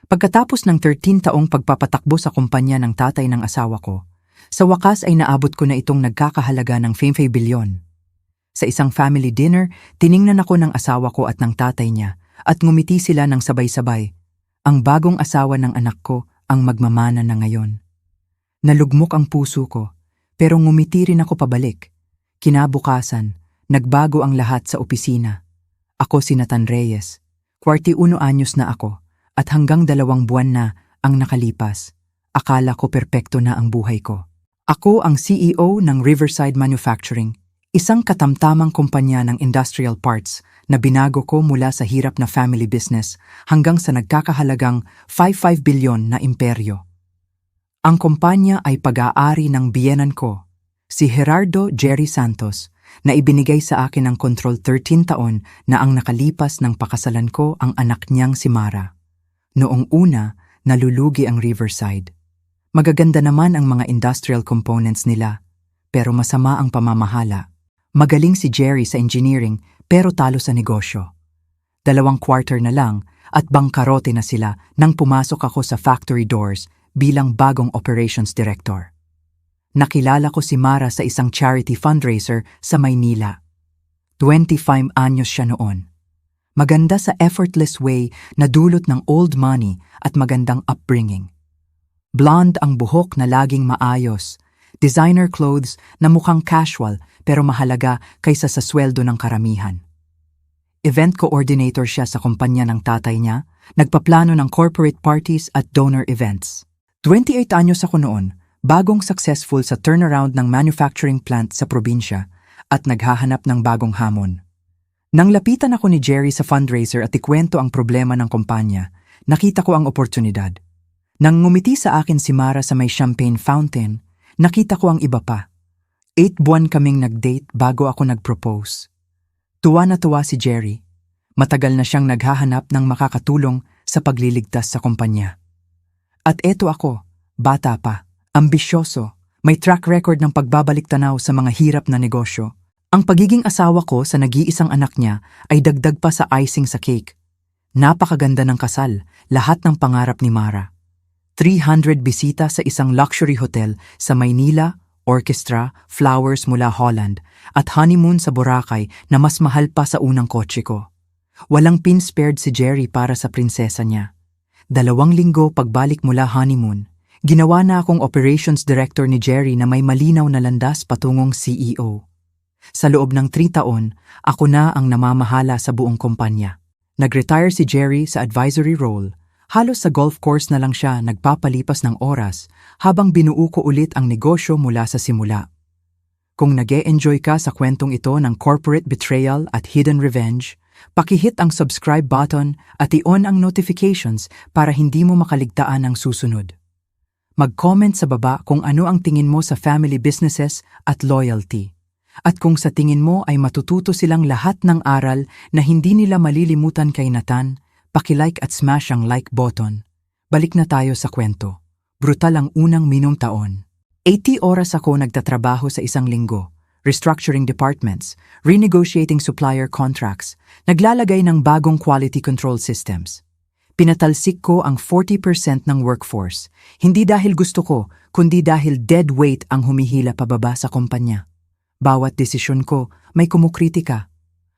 Pagkatapos ng 13 taong pagpapatakbo sa kumpanya ng tatay ng asawa ko, sa wakas ay naabot ko na itong nagkakahalaga ng 50 bilyon. Sa isang family dinner, tiningnan ako ng asawa ko at ng tatay niya at ngumiti sila ng sabay-sabay. Ang bagong asawa ng anak ko ang magmamana na ngayon. Nalugmok ang puso ko, pero ngumiti rin ako pabalik. Kinabukasan, nagbago ang lahat sa opisina. Ako si Nathan Reyes, 41 anyos na ako. At hanggang 2 buwan na ang nakalipas, akala ko perpekto na ang buhay ko. Ako ang CEO ng Riverside Manufacturing, isang katamtamang kumpanya ng industrial parts na binago ko mula sa hirap na family business hanggang sa nagkakahalagang 55 bilyon na imperyo. Ang kumpanya ay pag-aari ng biyenan ko, si Gerardo Jerry Santos, na ibinigay sa akin ng control 13 taon na ang nakalipas ng pakasalan ko ang anak niyang si Mara. Noong una, nalulugi ang Riverside. Magaganda naman ang mga industrial components nila, pero masama ang pamamahala. Magaling si Jerry sa engineering, pero talo sa negosyo. 2 quarter na lang at bangkarote na sila nang pumasok ako sa factory doors bilang bagong operations director. Nakilala ko si Mara sa isang charity fundraiser sa Maynila. 25 anyos siya noon. Maganda sa effortless way na dulot ng old money at magandang upbringing. Blonde ang buhok na laging maayos, designer clothes na mukhang casual pero mahalaga kaysa sa sweldo ng karamihan. Event coordinator siya sa kumpanya ng tatay niya, nagpaplano ng corporate parties at donor events. 28 anyos ako noon, bagong successful sa turnaround ng manufacturing plant sa probinsya at naghahanap ng bagong hamon. Nang lapitan ako ni Jerry sa fundraiser at ikwento ang problema ng kumpanya, nakita ko ang oportunidad. Nang ngumiti sa akin si Mara sa may champagne fountain, nakita ko ang iba pa. 8 buwan kaming nag-date bago ako nag-propose. Tuwa na tuwa si Jerry. Matagal na siyang naghahanap ng makakatulong sa pagliligtas sa kumpanya. At eto ako, bata pa, ambisyoso, may track record ng pagbabalik-tanaw sa mga hirap na negosyo. Ang pagiging asawa ko sa nag-iisang anak niya ay dagdag pa sa icing sa cake. Napakaganda ng kasal, lahat ng pangarap ni Mara. 300 bisita sa isang luxury hotel sa Maynila, orchestra, flowers mula Holland, at honeymoon sa Boracay na mas mahal pa sa unang kotse ko. Walang pin spared si Jerry para sa prinsesa niya. 2 linggo pagbalik mula honeymoon, ginawa na akong operations director ni Jerry na may malinaw na landas patungong CEO. Sa loob ng 3 taon, ako na ang namamahala sa buong kumpanya. Nag-retire si Jerry sa advisory role. Halos sa golf course na lang siya nagpapalipas ng oras habang binuo ko ulit ang negosyo mula sa simula. Kung nag-e-enjoy ka sa kwentong ito ng corporate betrayal at hidden revenge, pakihit ang subscribe button at i-on ang notifications para hindi mo makaligtaan ang susunod. Mag-comment sa baba kung ano ang tingin mo sa family businesses at loyalty. At kung sa tingin mo ay matututo silang lahat ng aral na hindi nila malilimutan kay Nathan, paki-like at smash ang like button. Balik na tayo sa kwento. Brutal ang unang 8 taon. 80 oras ako nagtatrabaho sa isang linggo, restructuring departments, renegotiating supplier contracts, naglalagay ng bagong quality control systems. Pinatalsik ko ang 40% ng workforce, hindi dahil gusto ko, kundi dahil dead weight ang humihila pababa sa kumpanya. Bawat desisyon ko, may kumukritika.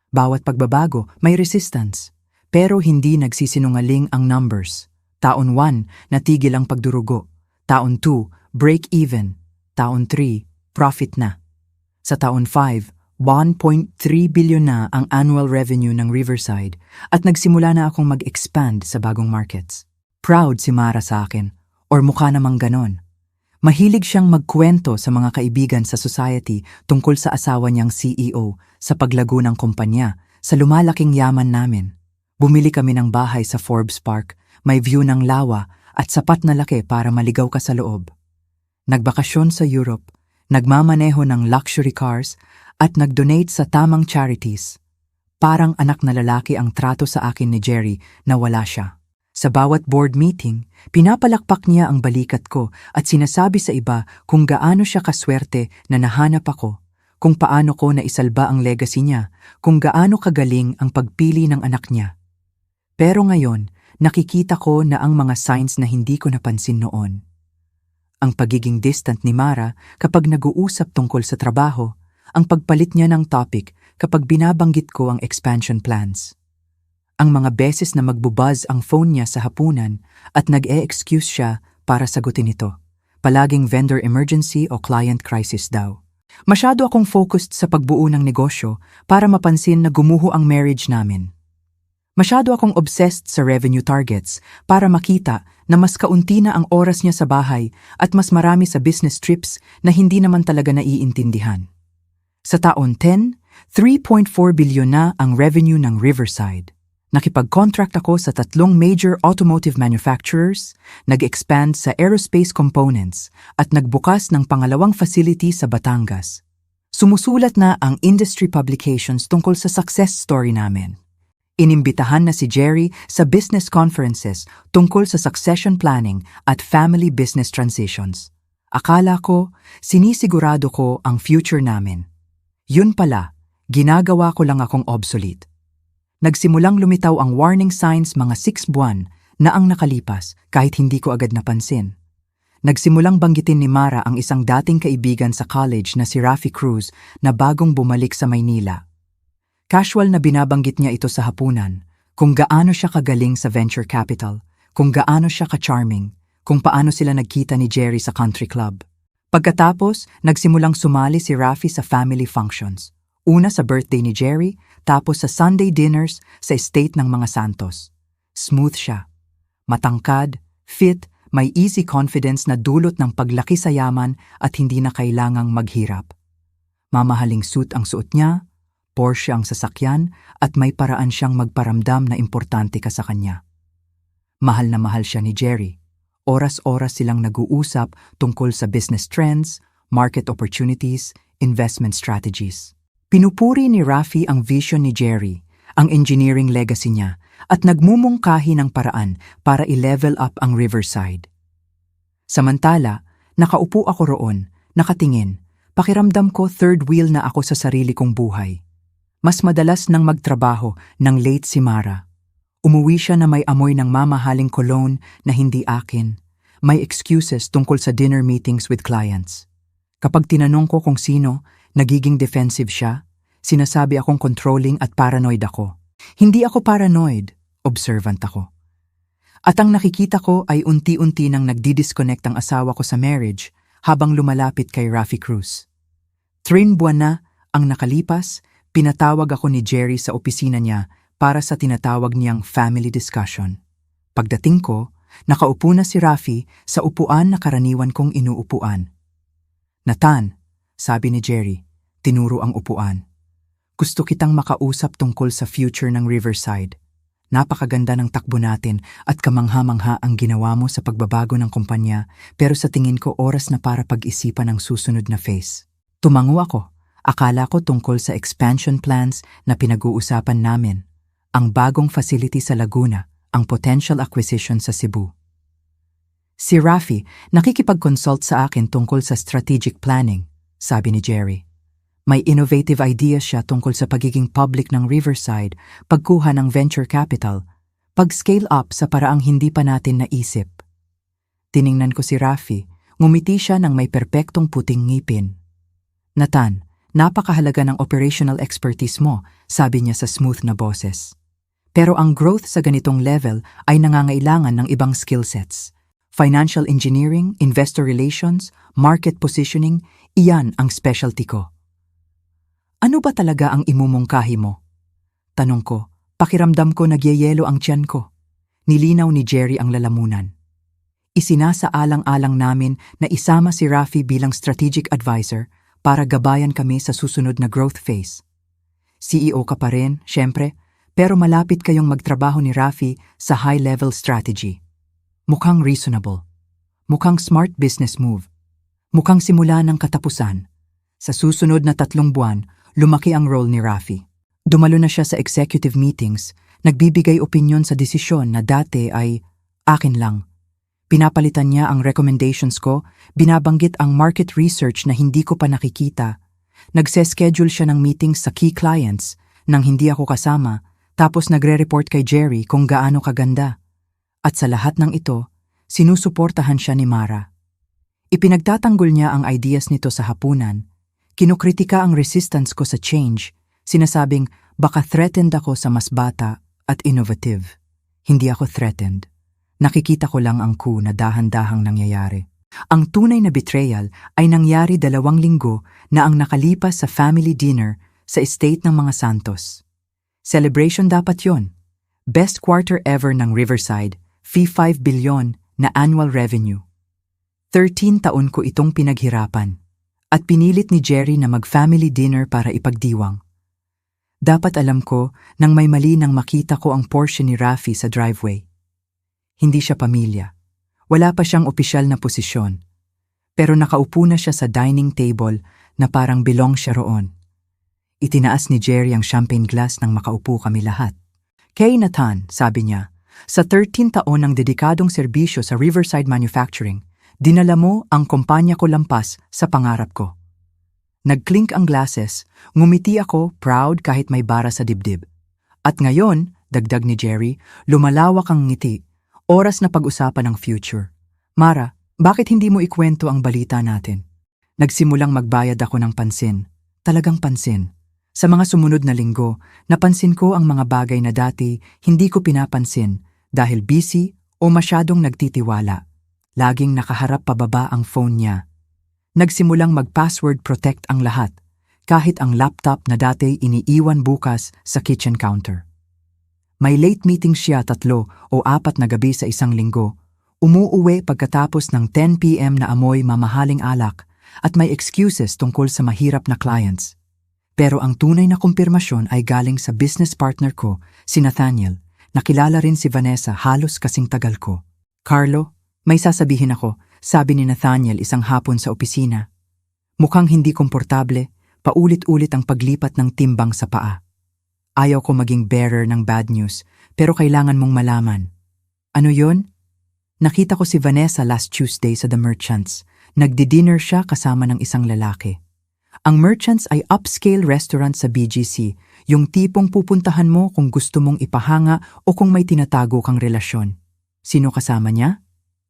Bawat pagbabago, may resistance. Pero hindi nagsisinungaling ang numbers. Taon 1, natigil ang pagdurugo. Taon 2, break even. Taon 3, profit na. Sa taon 5, 1.3 billion na ang annual revenue ng Riverside at nagsimula na akong mag-expand sa bagong markets. Proud si Mara sa akin, or mukha namang ganon. Mahilig siyang magkwento sa mga kaibigan sa society tungkol sa asawa niyang CEO, sa paglago ng kumpanya, sa lumalaking yaman namin. Bumili kami ng bahay sa Forbes Park, may view ng lawa at sapat na laki para maligaw ka sa loob. Nagbakasyon sa Europe, nagmamaneho ng luxury cars at nag-donate sa tamang charities. Parang anak na lalaki ang trato sa akin ni Jerry na wala siya. Sa bawat board meeting, pinapalakpak niya ang balikat ko at sinasabi sa iba kung gaano siya kaswerte na nahanap ako, kung paano ko naisalba ang legacy niya, kung gaano kagaling ang pagpili ng anak niya. Pero ngayon, Nakikita ko na ang mga signs na hindi ko napansin noon. Ang pagiging distant ni Mara kapag nag-uusap tungkol sa trabaho, ang pagpalit niya ng topic kapag binabanggit ko ang expansion plans. Ang mga beses na magbubuzz ang phone niya sa hapunan at nag-e-excuse siya para sagutin ito. Palaging vendor emergency o client crisis daw. Masyado akong focused sa pagbuo ng negosyo para mapansin na gumuho ang marriage namin. Masyado akong obsessed sa revenue targets para makita na mas kaunti na ang oras niya sa bahay at mas marami sa business trips na hindi naman talaga naiintindihan. Sa taon 10, 3.4 bilyon na ang revenue ng Riverside. Nakipag-contract ako sa 3 major automotive manufacturers, nag-expand sa aerospace components at nagbukas ng pangalawang facility sa Batangas. Sumusulat na ang industry publications tungkol sa success story namin. Inimbitahan na si Jerry sa business conferences tungkol sa succession planning at family business transitions. Akala ko, sinisigurado ko ang future namin. Yun pala, ginagawa ko lang akong obsolete. Nagsimulang lumitaw ang warning signs mga 6 buwan na ang nakalipas kahit hindi ko agad napansin. Nagsimulang banggitin ni Mara ang isang dating kaibigan sa college na si Rafi Cruz na bagong bumalik sa Maynila. Casual na binabanggit niya ito sa hapunan, kung gaano siya kagaling sa venture capital, kung gaano siya ka-charming, kung paano sila nagkita ni Jerry sa country club. Pagkatapos, nagsimulang sumali si Rafi sa family functions. Una sa birthday ni Jerry, tapos sa Sunday dinners sa estate ng mga Santos. Smooth siya. Matangkad, fit, may easy confidence na dulot ng paglaki sa yaman at hindi na kailangang maghirap. Mamahaling suit ang suot niya, Porsche ang sasakyan at may paraan siyang magparamdam na importante ka sa kanya. Mahal na mahal siya ni Jerry. Oras-oras silang nag-uusap tungkol sa business trends, market opportunities, investment strategies. Pinupuri ni Rafi ang vision ni Jerry, ang engineering legacy niya, at nagmumungkahi ng paraan para i-level up ang Riverside. Samantala, nakaupo ako roon, nakatingin, pakiramdam ko third wheel na ako sa sarili kong buhay. Mas madalas nang magtrabaho ng late si Mara. Umuwi siya na may amoy ng mamahaling cologne na hindi akin. May excuses tungkol sa dinner meetings with clients. Kapag tinanong ko kung sino, nagiging defensive siya, sinasabi akong controlling at paranoid ako. Hindi ako paranoid, observant ako. At ang nakikita ko ay unti-unti nang nagdi-disconnect ang asawa ko sa marriage habang lumalapit kay Rafi Cruz. 3 buwan na ang nakalipas, pinatawag ako ni Jerry sa opisina niya para sa tinatawag niyang family discussion. Pagdating ko, nakaupo na si Rafi sa upuan na karaniwan kong inuupuan. "Nathan," sabi ni Jerry, tinuro ang upuan. "Gusto kitang makausap tungkol sa future ng Riverside. Napakaganda ng takbo natin at kamangha-mangha ang ginawa mo sa pagbabago ng kumpanya, pero sa tingin ko oras na para pag-isipan ang susunod na phase." Tumango ako. Akala ko tungkol sa expansion plans na pinag-uusapan namin, ang bagong facility sa Laguna, ang potential acquisition sa Cebu. Si Rafi nakikipag-consult sa akin tungkol sa strategic planning, sabi ni Jerry. May innovative ideas siya tungkol sa pagiging public ng Riverside, pagkuha ng venture capital, pag-scale up sa paraang hindi pa natin naisip. Tiningnan ko si Rafi, ngumiti siya ng may perpektong puting ngipin. "Nathan, napakahalaga ng operational expertise mo," sabi niya sa smooth na boses. "Pero ang growth sa ganitong level ay nangangailangan ng ibang skill sets. Financial engineering, investor relations, market positioning, iyan ang specialty ko." "Ano ba talaga ang imumungkahi mo?" tanong ko. Pakiramdam ko nagyayelo ang tiyan ko. Nilinaw ni Jerry ang lalamunan. Isinasaalang-alang namin na isama si Rafi bilang strategic advisor para gabayan kami sa susunod na growth phase. CEO ka pa rin, syempre, pero malapit kayong magtrabaho ni Rafi sa high-level strategy. Mukhang reasonable. Mukhang smart business move. Mukhang simula ng katapusan. Sa susunod na 3 buwan, lumaki ang role ni Rafi. Dumalo na siya sa executive meetings, nagbibigay opinyon sa desisyon na dati ay akin lang. Pinapalitan niya ang recommendations ko, binabanggit ang market research na hindi ko pa nakikita. Nagse-schedule siya ng meetings sa key clients nang hindi ako kasama, tapos nagre-report kay Jerry kung gaano kaganda. At sa lahat ng ito, sinusuportahan siya ni Mara. Ipinagtatanggol niya ang ideas nito sa hapunan, kinukritika ang resistance ko sa change, sinasabing baka threatened ako sa mas bata at innovative. Hindi ako threatened. Nakikita ko lang ang coup na dahan-dahang nangyayari. Ang tunay na betrayal ay nangyari 2 linggo na ang nakalipas sa family dinner sa estate ng mga Santos. Celebration dapat yon. Best quarter ever ng Riverside, fee 5 billion na annual revenue. 13 taon ko itong pinaghirapan at pinilit ni Jerry na mag-family dinner para ipagdiwang. Dapat alam ko nang may mali nang makita ko ang Porsche ni Rafi sa driveway. Hindi siya pamilya. Wala pa siyang opisyal na posisyon. Pero nakaupo na siya sa dining table na parang belong siya roon. Itinaas ni Jerry ang champagne glass nang makaupo kami lahat. Kay Nathan, sabi niya, sa 13 taon ng dedikadong serbisyo sa Riverside Manufacturing, dinala mo ang kumpanya ko lampas sa pangarap ko. Nag-clink ang glasses, ngumiti ako, proud kahit may bara sa dibdib. At ngayon, dagdag ni Jerry, lumalawak ang ngiti, oras na pag-usapan ang future. Mara, bakit hindi mo ikwento ang balita natin? Nagsimulang magbayad ako ng pansin. Talagang pansin. Sa mga sumunod na linggo, napansin ko ang mga bagay na dati hindi ko pinapansin dahil busy o masyadong nagtitiwala. Laging nakaharap pababa ang phone niya. Nagsimulang mag-password protect ang lahat, kahit ang laptop na dati iniiwan bukas sa kitchen counter. May late meeting siya 3 o 4 na gabi sa isang linggo. Umuuwi pagkatapos ng 10 p.m. na amoy mamahaling alak at may excuses tungkol sa mahirap na clients. Pero ang tunay na kumpirmasyon ay galing sa business partner ko, si Nathaniel, na kilala rin si Vanessa halos kasing tagal ko. Carlo, may sasabihin ako, sabi ni Nathaniel isang hapon sa opisina. Mukhang hindi komportable, paulit-ulit ang paglipat ng timbang sa paa. Ayaw ko maging bearer ng bad news, pero kailangan mong malaman. Ano yon? Nakita ko si Vanessa last Tuesday sa The Merchants. Nagdi-dinner siya kasama ng isang lalaki. Ang Merchants ay upscale restaurant sa BGC, yung tipong pupuntahan mo kung gusto mong ipahanga o kung may tinatago kang relasyon. Sino kasama niya?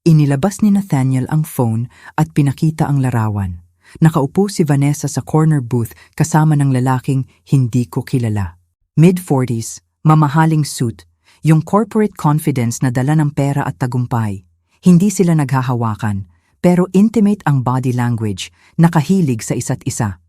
Inilabas ni Nathaniel ang phone at pinakita ang larawan. Nakaupo si Vanessa sa corner booth kasama ng lalaking hindi ko kilala. Mid-40s, mamahaling suit, yung corporate confidence na dala ng pera at tagumpay. Hindi sila naghahawakan, pero intimate ang body language, nakahilig sa isa't isa.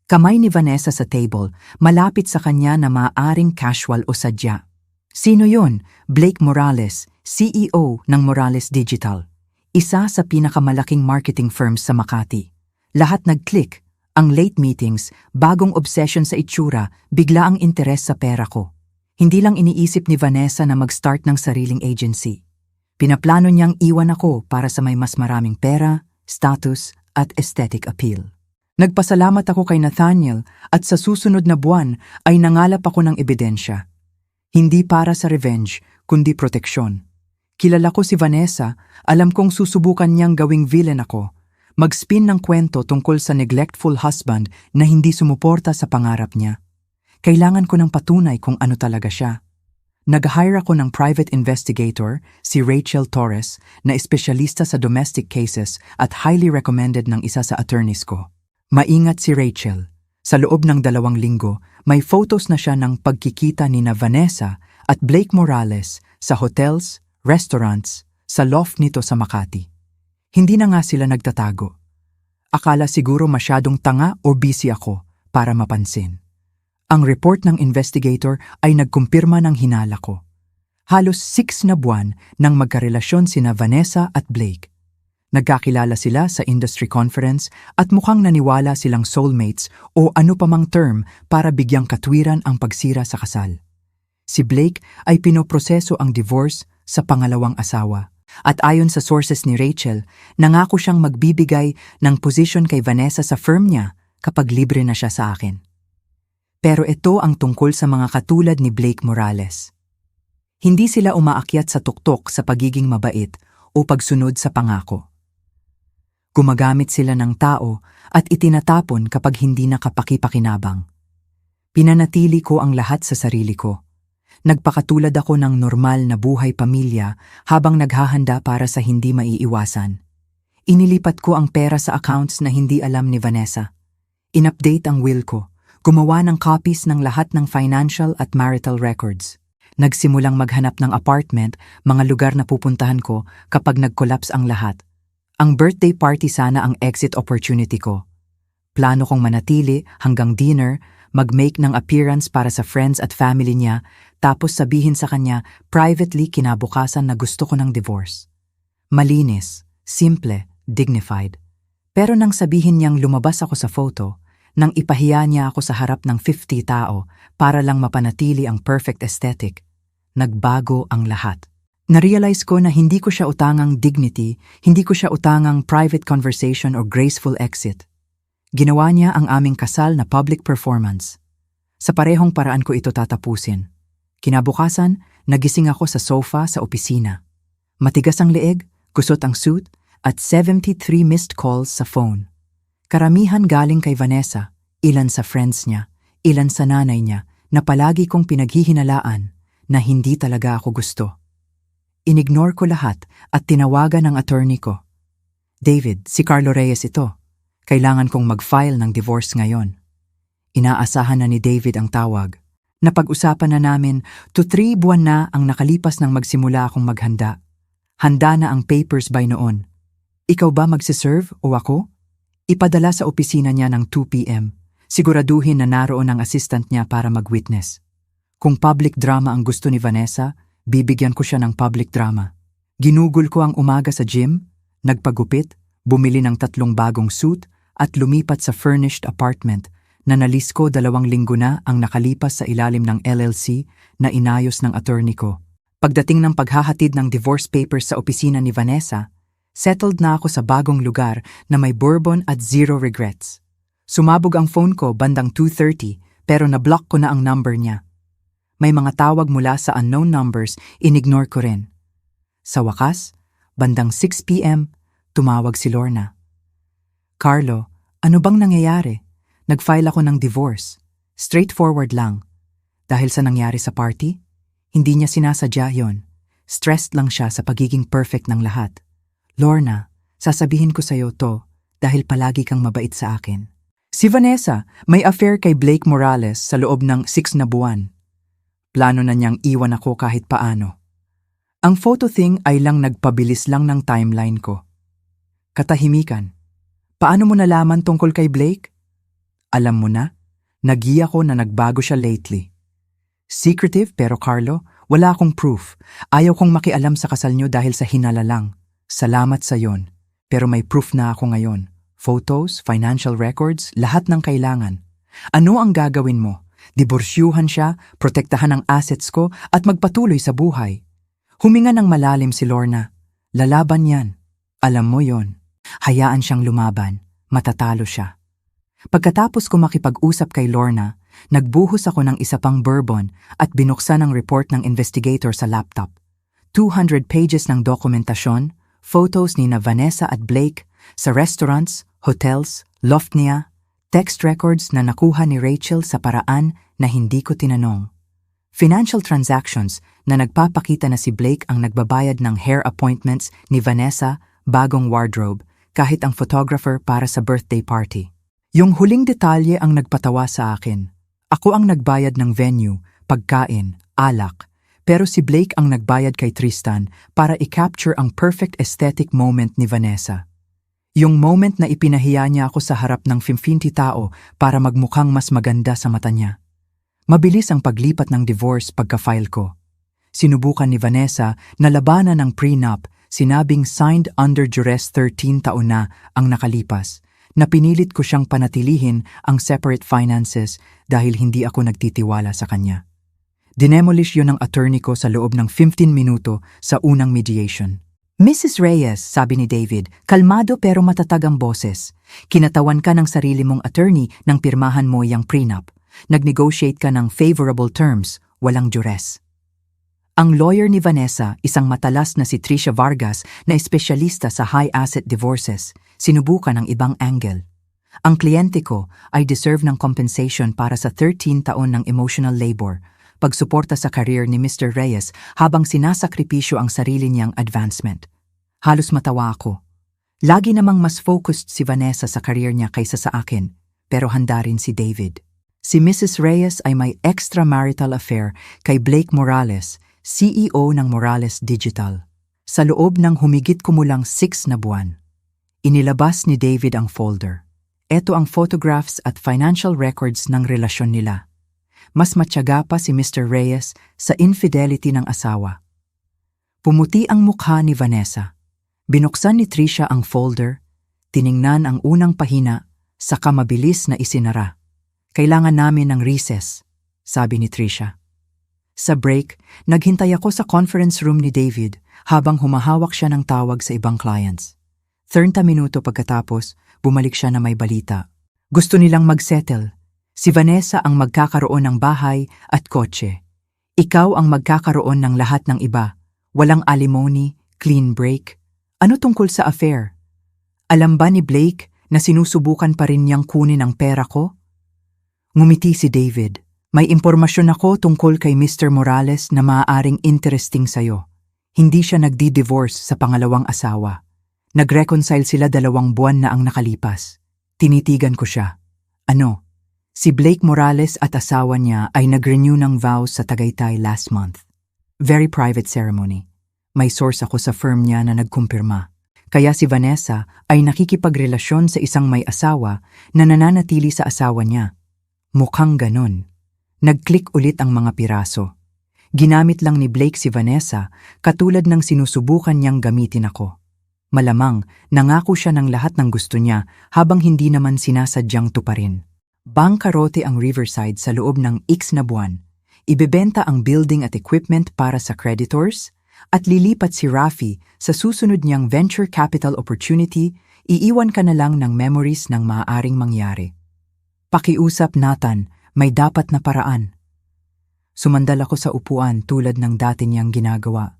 Kamay ni Vanessa sa table, malapit sa kanya na maaaring casual o sadya. Sino yon? Blake Morales, CEO ng Morales Digital. Isa sa pinakamalaking marketing firms sa Makati. Lahat nag-click. Ang late meetings, bagong obsession sa itsura, bigla ang interes sa pera ko. Hindi lang iniisip ni Vanessa na mag-start ng sariling agency. Pinaplano niyang iwan ako para sa may mas maraming pera, status, at aesthetic appeal. Nagpasalamat ako kay Nathaniel at sa susunod na buwan ay nangalap ako ng ebidensya. Hindi para sa revenge, kundi proteksyon. Kilala ko si Vanessa, alam kong susubukan niyang gawing villain ako. Mag-spin ng kwento tungkol sa neglectful husband na hindi sumuporta sa pangarap niya. Kailangan ko ng patunay kung ano talaga siya. Nag-hire ako ng private investigator, si Rachel Torres, na espesyalista sa domestic cases at highly recommended ng isa sa attorneys ko. Maingat si Rachel. Sa loob ng 2 linggo, may photos na siya ng pagkikita ni na Vanessa at Blake Morales sa hotels, restaurants, sa loft nito sa Makati. Hindi na nga sila nagtatago. Akala siguro masyadong tanga o busy ako para mapansin. Ang report ng investigator ay nagkumpirma ng hinala ko. Halos 6 na buwan nang magkarelasyon sina Vanessa at Blake. Nagkakilala sila sa industry conference at mukhang naniwala silang soulmates o ano pa mang term para bigyang katwiran ang pagsira sa kasal. Si Blake ay pinoproseso ang divorce sa pangalawang asawa. At ayon sa sources ni Rachel, nangako siyang magbibigay ng position kay Vanessa sa firm niya kapag libre na siya sa akin. Pero ito ang tungkol sa mga katulad ni Blake Morales. Hindi sila umaakyat sa tuktok sa pagiging mabait o pagsunod sa pangako. Gumagamit sila ng tao at itinatapon kapag hindi nakapakipakinabang. Pinanatili ko ang lahat sa sarili ko. Nagpakatulad ako ng normal na buhay pamilya habang naghahanda para sa hindi maiiwasan. Inilipat ko ang pera sa accounts na hindi alam ni Vanessa. In-update ang will ko. Gumawa ng copies ng lahat ng financial at marital records. Nagsimulang maghanap ng apartment, mga lugar na pupuntahan ko kapag nag-collapse ang lahat. Ang birthday party sana ang exit opportunity ko. Plano kong manatili hanggang dinner, mag-make ng appearance para sa friends at family niya, tapos sabihin sa kanya privately kinabukasan na gusto ko ng divorce. Malinis, simple, dignified. Pero nang sabihin niyang lumabas ako sa photo, nang ipahiya niya ako sa harap ng 50 tao para lang mapanatili ang perfect aesthetic, nagbago ang lahat. Narealize ko na hindi ko siya utangang dignity, hindi ko siya utangang private conversation or graceful exit. Ginawa niya ang aming kasal na public performance. Sa parehong paraan ko ito tatapusin. Kinabukasan, nagising ako sa sofa sa opisina. Matigas ang leeg, kusot ang suit, at 73 missed calls sa phone. Karamihan galing kay Vanessa, ilan sa friends niya, ilan sa nanay niya, na palagi kong pinaghihinalaan na hindi talaga ako gusto. Inignore ko lahat at tinawagan ang attorney ko. David, si Carlo Reyes ito. Kailangan kong mag-file ng divorce ngayon. Inaasahan na ni David ang tawag. Napag-usapan na namin, 3 buwan na ang nakalipas nang magsimula akong maghanda. Handa na ang papers by noon. Ikaw ba magsiserve o ako? Ipadala sa opisina niya ng 2 p.m. Siguraduhin na naroon ang assistant niya para mag-witness. Kung public drama ang gusto ni Vanessa, bibigyan ko siya ng public drama. Ginugol ko ang umaga sa gym, nagpagupit, bumili ng 3 bagong suit at lumipat sa furnished apartment na nalis ko 2 linggo na ang nakalipas sa ilalim ng LLC na inayos ng attorney ko. Pagdating ng paghahatid ng divorce papers sa opisina ni Vanessa, settled na ako sa bagong lugar na may bourbon at 0 regrets. Sumabog ang phone ko bandang 2:30 pero na-block ko na ang number niya. May mga tawag mula sa unknown numbers, inignore ko rin. Sa wakas, bandang 6 p.m., tumawag si Lorna. Carlo, ano bang nangyayari? Nag-file ako ng divorce. Straightforward lang. Dahil sa nangyari sa party, hindi niya sinasadya yon. Stressed lang siya sa pagiging perfect ng lahat. Lorna, sasabihin ko sa'yo to dahil palagi kang mabait sa akin. Si Vanessa, may affair kay Blake Morales sa loob ng 6 na buwan. Plano na niyang iwan ako kahit paano. Ang photo thing ay lang nagpabilis lang ng timeline ko. Katahimikan. Paano mo nalaman tungkol kay Blake? Alam mo na, nagiya ko na nagbago siya lately. Secretive pero Carlo, wala akong proof. Ayaw kong makialam sa kasal niyo dahil sa hinala lang. Salamat sa yon. Pero may proof na ako ngayon. Photos, financial records, lahat ng kailangan. Ano ang gagawin mo? Diborsyuhan siya, protektahan ang assets ko at magpatuloy sa buhay. Huminga ng malalim si Lorna. Lalaban yan. Alam mo yon. Hayaan siyang lumaban. Matatalo siya. Pagkatapos ko makipag-usap kay Lorna, nagbuhos ako ng isa pang bourbon at binuksan ang report ng investigator sa laptop. 200 pages ng dokumentasyon, photos ni na Vanessa at Blake sa restaurants, hotels, loft niya, text records na nakuha ni Rachel sa paraan na hindi ko tinanong. Financial transactions na nagpapakita na si Blake ang nagbabayad ng hair appointments ni Vanessa, bagong wardrobe, kahit ang photographer para sa birthday party. Yung huling detalye ang nagpatawa sa akin. Ako ang nagbayad ng venue, pagkain, alak, pero si Blake ang nagbayad kay Tristan para i-capture ang perfect aesthetic moment ni Vanessa. Yung moment na ipinahiya niya ako sa harap ng 50 tao para magmukhang mas maganda sa mata niya. Mabilis ang paglipat ng divorce pagka-file ko. Sinubukan ni Vanessa na labanan ng prenup, sinabing signed under duress 13 taon na ang nakalipas, na pinilit ko siyang panatilihin ang separate finances dahil hindi ako nagtitiwala sa kanya. Dinemolish yun ng attorney ko sa loob ng 15 minuto sa unang mediation. Mrs. Reyes, sabi ni David, kalmado pero matatag ang boses. Kinatawan ka ng sarili mong attorney nang pirmahan mo yung prenup. Nag-negotiate ka ng favorable terms, walang duress. Ang lawyer ni Vanessa, isang matalas na si Tricia Vargas na espesyalista sa high-asset divorces, sinubukan ang ibang angle. Ang kliyente ko ay deserve ng compensation para sa 13 taon ng emotional labor, pagsuporta sa career ni Mr. Reyes habang sinasakripisyo ang sarili niyang advancement. Halos matawa ako. Lagi namang mas focused si Vanessa sa career niya kaysa sa akin, pero handa rin si David. Si Mrs. Reyes ay may extramarital affair kay Blake Morales, CEO ng Morales Digital. Sa loob ng humigit kumulang 6 na buwan, inilabas ni David ang folder. Ito ang photographs at financial records ng relasyon nila. Mas matyaga pa si Mr. Reyes sa infidelity ng asawa. Pumuti ang mukha ni Vanessa. Binuksan ni Trisha ang folder, tiningnan ang unang pahina, saka mabilis na isinara. Kailangan namin ng recess, sabi ni Trisha. Sa break, naghintay ako sa conference room ni David habang humahawak siya ng tawag sa ibang clients. 30 minuto pagkatapos, bumalik siya na may balita. Gusto nilang magsettle. Si Vanessa ang magkakaroon ng bahay at kotse. Ikaw ang magkakaroon ng lahat ng iba. Walang alimony, clean break. Ano tungkol sa affair? Alam ba ni Blake na sinusubukan pa rin niyang kunin ang pera ko? Ngumiti si David. May impormasyon ako tungkol kay Mr. Morales na maaaring interesting sa'yo. Hindi siya nagdi-divorce sa pangalawang asawa. Nag-reconcile sila 2 buwan na ang nakalipas. Tinitigan ko siya. Ano? Si Blake Morales at asawa niya ay nag-renew ng vows sa Tagaytay last month. Very private ceremony. May source ako sa firm niya na nagkumpirma. Kaya si Vanessa ay nakikipagrelasyon sa isang may asawa na nananatili sa asawa niya. Mukhang ganon. Nag-click ulit ang mga piraso. Ginamit lang ni Blake si Vanessa katulad ng sinusubukan niyang gamitin ako. Malamang, nangako siya ng lahat ng gusto niya habang hindi naman sinasadyang tuparin. Bangkarote ang Riverside sa loob ng X na buwan. Ibebenta ang building at equipment para sa creditors at lilipat si Rafi sa susunod niyang venture capital opportunity. Iiwan ka na lang ng memories ng maaaring mangyari. Pakiusap, Nathan, may dapat na paraan. Sumandal ako sa upuan tulad ng dati niyang ginagawa.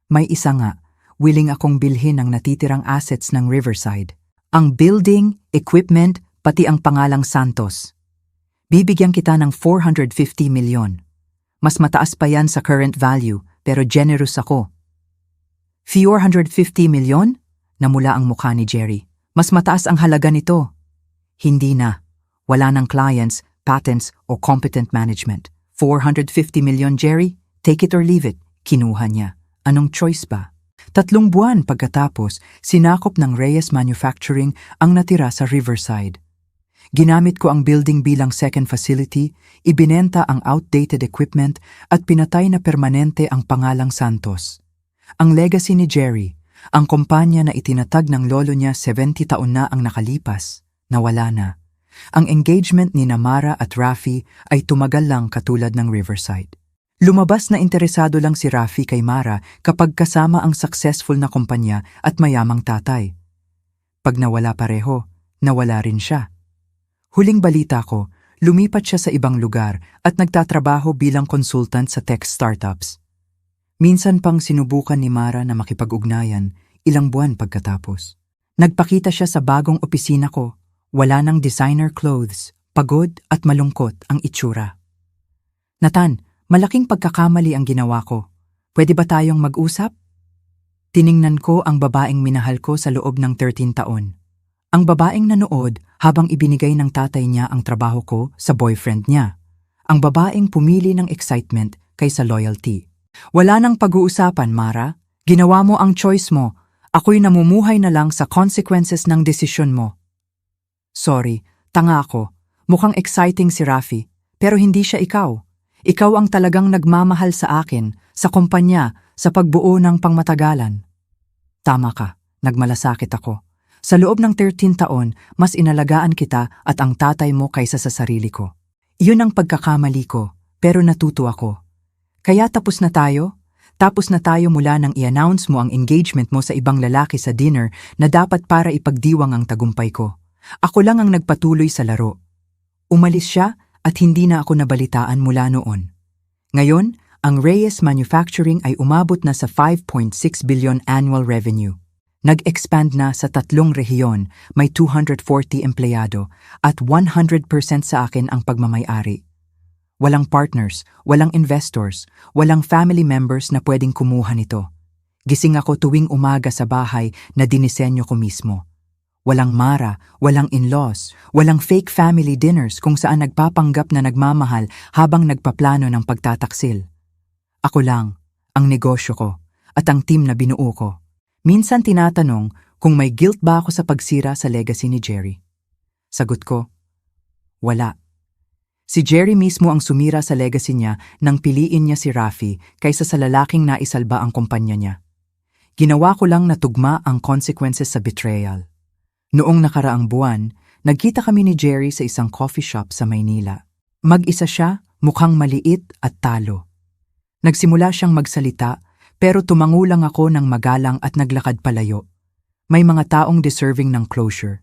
May isa nga, willing akong bilhin ang natitirang assets ng Riverside. Ang building, equipment, pati ang pangalang Santos. Bibigyan kita ng 450 milyon. Mas mataas pa yan sa current value, pero generous ako. 450 milyon? Namula ang mukha ni Jerry. Mas mataas ang halaga nito. Hindi na. Wala ng clients, patents, o competent management. 450 million, Jerry? Take it or leave it. Kinuha niya. Anong choice ba? 3 buwan pagkatapos, sinakop ng Reyes Manufacturing ang natira sa Riverside. Ginamit ko ang building bilang second facility, ibinenta ang outdated equipment at pinatay na permanente ang pangalang Santos. Ang legacy ni Jerry, ang kumpanya na itinatag ng lolo niya 70 taon na ang nakalipas, nawala na. Ang engagement ni Namara at Rafi ay tumagal lang katulad ng Riverside. Lumabas na interesado lang si Rafi kay Mara kapag kasama ang successful na kumpanya at mayamang tatay. Pag nawala pareho, nawala rin siya. Huling balita ko, lumipat siya sa ibang lugar at nagtatrabaho bilang consultant sa tech startups. Minsan pang sinubukan ni Mara na makipag-ugnayan, ilang buwan pagkatapos. Nagpakita siya sa bagong opisina ko. Wala ng designer clothes, pagod at malungkot ang itsura. Nathan, malaking pagkakamali ang ginawa ko. Pwede ba tayong mag-usap? Tiningnan ko ang babaeng minahal ko sa loob ng 13 taon. Ang babaeng nanood habang ibinigay ng tatay niya ang trabaho ko sa boyfriend niya. Ang babaeng pumili ng excitement kaysa loyalty. Wala nang pag-uusapan, Mara. Ginawa mo ang choice mo. Ako'y namumuhay na lang sa consequences ng desisyon mo. Sorry, tanga ako. Mukhang exciting si Rafi, pero hindi siya ikaw. Ikaw ang talagang nagmamahal sa akin, sa kumpanya, sa pagbuo ng pangmatagalan. Tama ka, nagmalasakit ako. Sa loob ng 13 taon, mas inalagaan kita at ang tatay mo kaysa sa sarili ko. Iyon ang pagkakamali ko, pero natuto ako. Kaya tapos na tayo? Tapos na tayo mula nang i-announce mo ang engagement mo sa ibang lalaki sa dinner na dapat para ipagdiwang ang tagumpay ko. Ako lang ang nagpatuloy sa laro. Umalis siya at hindi na ako nabalitaan mula noon. Ngayon, ang Reyes Manufacturing ay umabot na sa 5.6 billion annual revenue. Nag-expand na sa 3 rehiyon, may 240 empleyado at 100% sa akin ang pagmamay-ari. Walang partners, walang investors, walang family members na pwedeng kumuha nito. Gising ako tuwing umaga sa bahay na dinisenyo ko mismo. Walang Mara, walang in-laws, walang fake family dinners kung saan nagpapanggap na nagmamahal habang nagpaplano ng pagtataksil. Ako lang, ang negosyo ko, at ang team na binuo ko. Minsan tinatanong kung may guilt ba ako sa pagsira sa legacy ni Jerry. Sagot ko, wala. Si Jerry mismo ang sumira sa legacy niya nang piliin niya si Rafi kaysa sa lalaking naisalba ang kumpanya niya. Ginawa ko lang na tugma ang consequences sa betrayal. Noong nakaraang buwan, nagkita kami ni Jerry sa isang coffee shop sa Maynila. Mag-isa siya, mukhang maliit at talo. Nagsimula siyang magsalita, pero tumango lang ako ng magalang at naglakad palayo. May mga taong deserving ng closure.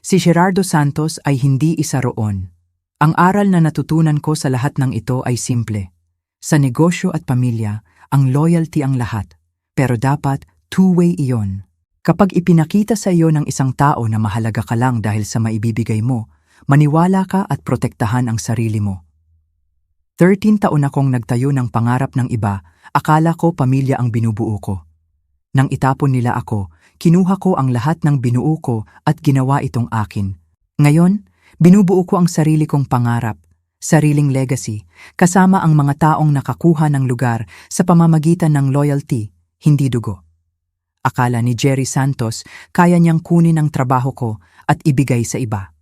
Si Gerardo Santos ay hindi isa roon. Ang aral na natutunan ko sa lahat ng ito ay simple. Sa negosyo at pamilya, ang loyalty ang lahat. Pero dapat two-way iyon. Kapag ipinakita sa iyo ng isang tao na mahalaga ka lang dahil sa maibibigay mo, maniwala ka at protektahan ang sarili mo. 13 taon akong nagtayo ng pangarap ng iba, akala ko pamilya ang binubuo ko. Nang itapon nila ako, kinuha ko ang lahat ng binuo ko at ginawa itong akin. Ngayon, binubuo ko ang sarili kong pangarap, sariling legacy, kasama ang mga taong nakakuha ng lugar sa pamamagitan ng loyalty, hindi dugo. Akala ni Jerry Santos kaya niyang kunin ang trabaho ko at ibigay sa iba.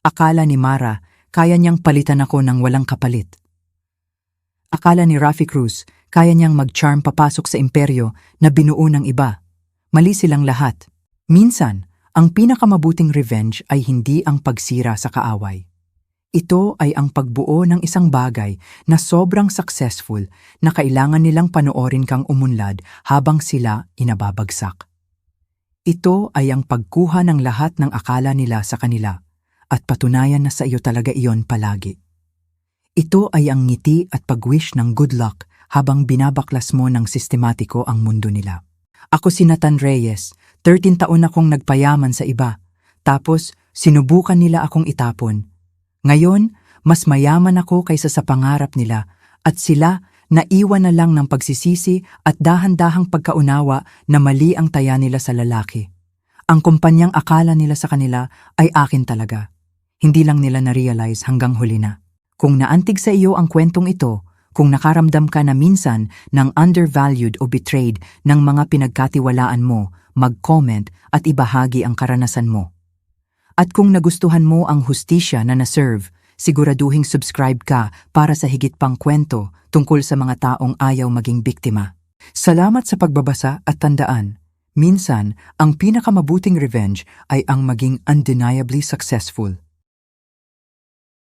Akala ni Mara kaya niyang palitan ako ng walang kapalit. Akala ni Rafi Cruz kaya niyang mag-charm papasok sa imperyo na binuo ng iba. Mali silang lahat. Minsan, ang pinakamabuting revenge ay hindi ang pagsira sa kaaway. Ito ay ang pagbuo ng isang bagay na sobrang successful na kailangan nilang panoorin kang umunlad habang sila inababagsak. Ito ay ang pagkuha ng lahat ng akala nila sa kanila at patunayan na sa iyo talaga iyon palagi. Ito ay ang ngiti at pag-wish ng good luck habang binabaklas mo ng sistematiko ang mundo nila. Ako si Nathan Reyes, 13 taon akong nagpayaman sa iba, tapos sinubukan nila akong itapon. Ngayon, mas mayaman ako kaysa sa pangarap nila at sila naiwan na lang ng pagsisisi at dahan-dahang pagkaunawa na mali ang taya nila sa lalaki. Ang kumpanyang akala nila sa kanila ay akin talaga. Hindi lang nila na-realize hanggang huli na. Kung naantig sa iyo ang kwentong ito, kung nakaramdam ka na minsan ng undervalued o betrayed ng mga pinagkatiwalaan mo, mag-comment at ibahagi ang karanasan mo. At kung nagustuhan mo ang hustisya na na-serve, siguraduhing subscribe ka para sa higit pang kwento tungkol sa mga taong ayaw maging biktima. Salamat sa pagbabasa at tandaan, minsan ang pinakamabuting revenge ay ang maging undeniably successful.